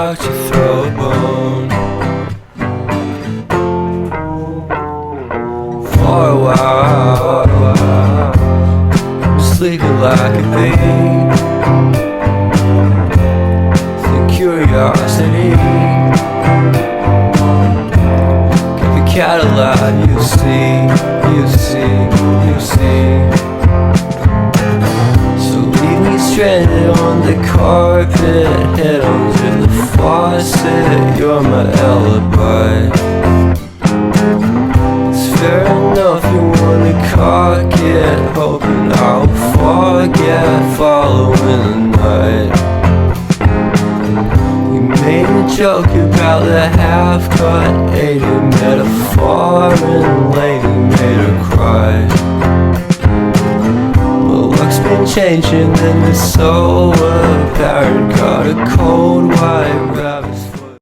about to throw a bone. For a while, sleeping like a babe. The curiosity kept the cat alive. You see, you see, you see. So leave me stranded on the carpet, head under the faucet. You're my alibi. Fair enough, you wanna cock it, hoping I'll forget, following the night. You made a joke about the half-cut, ate a metaphor and lady made her cry. Well, luck's been changing and it's so apparent. Got a cold white